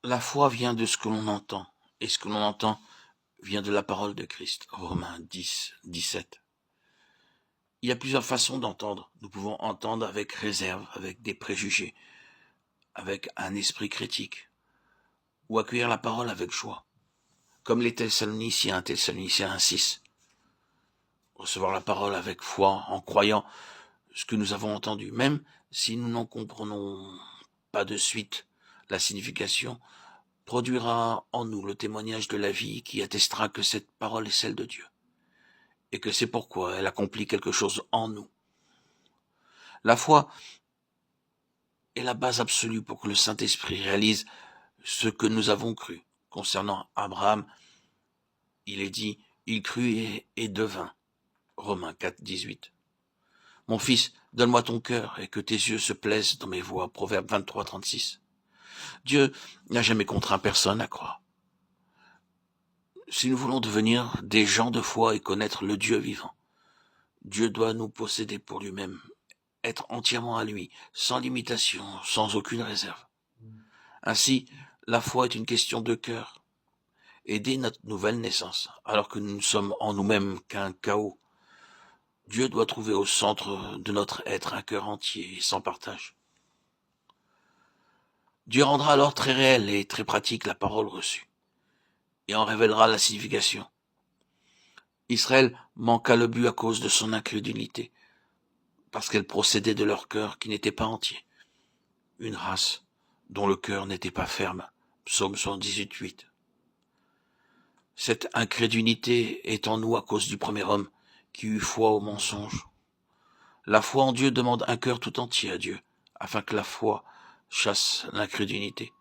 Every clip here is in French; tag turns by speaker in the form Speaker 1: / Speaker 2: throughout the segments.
Speaker 1: La foi vient de ce que l'on entend, et ce que l'on entend vient de la parole de Christ. Romains 10, 17. Il y a plusieurs façons d'entendre. Nous pouvons entendre avec réserve, avec des préjugés, avec un esprit critique, ou accueillir la parole avec joie. Comme les Thessaloniciens 6. Recevoir la parole avec foi, en croyant ce que nous avons entendu, même si nous n'en comprenons pas de suite la signification, produira en nous le témoignage de la vie qui attestera que cette parole est celle de Dieu, et que c'est pourquoi elle accomplit quelque chose en nous. La foi est la base absolue pour que le Saint-Esprit réalise ce que nous avons cru. Concernant Abraham, il est dit, il crut et devint. Romains 4, 18. Mon fils, donne-moi ton cœur et que tes yeux se plaisent dans mes voies. Proverbe 23, 36. Dieu n'a jamais contraint personne à croire. Si nous voulons devenir des gens de foi et connaître le Dieu vivant, Dieu doit nous posséder pour lui-même, être entièrement à lui, sans limitation, sans aucune réserve. Ainsi, la foi est une question de cœur. Et dès notre nouvelle naissance, alors que nous ne sommes en nous-mêmes qu'un chaos, Dieu doit trouver au centre de notre être un cœur entier et sans partage. Dieu rendra alors très réel et très pratique la parole reçue, et en révélera la signification. Israël manqua le but à cause de son incrédulité, parce qu'elle procédait de leur cœur qui n'était pas entier. Une race dont le cœur n'était pas ferme. Psaume 118, 8. Cette incrédulité est en nous à cause du premier homme qui eut foi au mensonge. La foi en Dieu demande un cœur tout entier à Dieu, afin que la foi chasse l'incrédulité.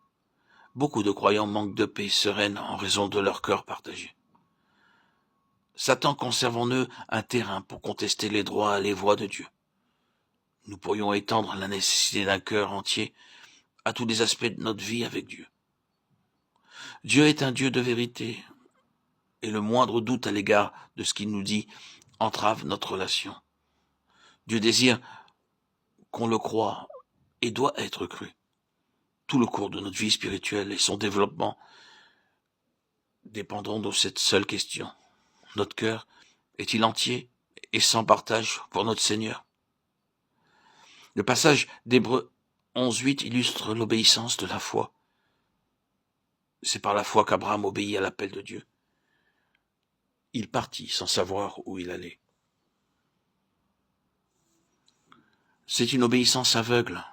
Speaker 1: Beaucoup de croyants manquent de paix sereine en raison de leur cœur partagé. Satan conserve en eux un terrain pour contester les droits et les voies de Dieu. Nous pourrions étendre la nécessité d'un cœur entier à tous les aspects de notre vie avec Dieu. Dieu est un Dieu de vérité, et le moindre doute à l'égard de ce qu'il nous dit entrave notre relation. Dieu désire qu'on le croie et doit être cru. Tout le cours de notre vie spirituelle et son développement dépendront de cette seule question. Notre cœur est-il entier et sans partage pour notre Seigneur? Le passage d'Hébreux 11.8 illustre l'obéissance de la foi. C'est par la foi qu'Abraham obéit à l'appel de Dieu. Il partit sans savoir où il allait. C'est une obéissance aveugle.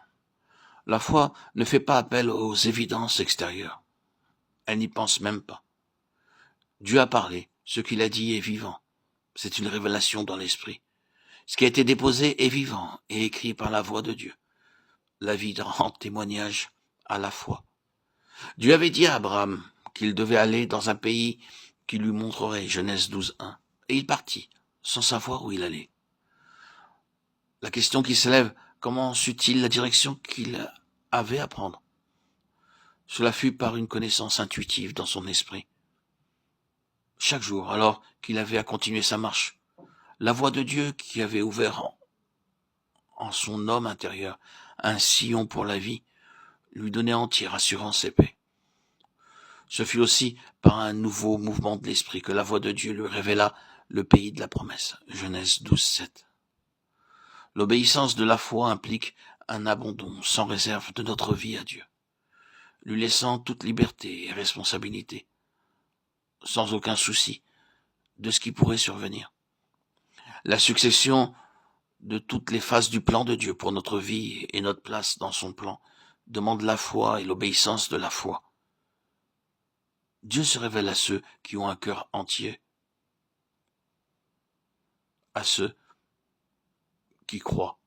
Speaker 1: La foi ne fait pas appel aux évidences extérieures. Elle n'y pense même pas. Dieu a parlé, ce qu'il a dit est vivant. C'est une révélation dans l'esprit. Ce qui a été déposé est vivant et écrit par la voix de Dieu. La vie rend témoignage à la foi. Dieu avait dit à Abraham qu'il devait aller dans un pays qu'il lui montrerait, Genèse 12.1. Et il partit, sans savoir où il allait. La question qui s'élève, comment sut-il la direction qu'il avait à prendre? Cela fut par une connaissance intuitive dans son esprit. Chaque jour, alors qu'il avait à continuer sa marche, la voix de Dieu qui avait ouvert en son homme intérieur un sillon pour la vie, lui donnait entière assurance et paix. Ce fut aussi par un nouveau mouvement de l'esprit que la voix de Dieu lui révéla le pays de la promesse. Genèse 12.7. L'obéissance de la foi implique un abandon sans réserve de notre vie à Dieu, lui laissant toute liberté et responsabilité, sans aucun souci de ce qui pourrait survenir. La succession de toutes les phases du plan de Dieu pour notre vie et notre place dans son plan demande la foi et l'obéissance de la foi. Dieu se révèle à ceux qui ont un cœur entier, à ceux qui croient.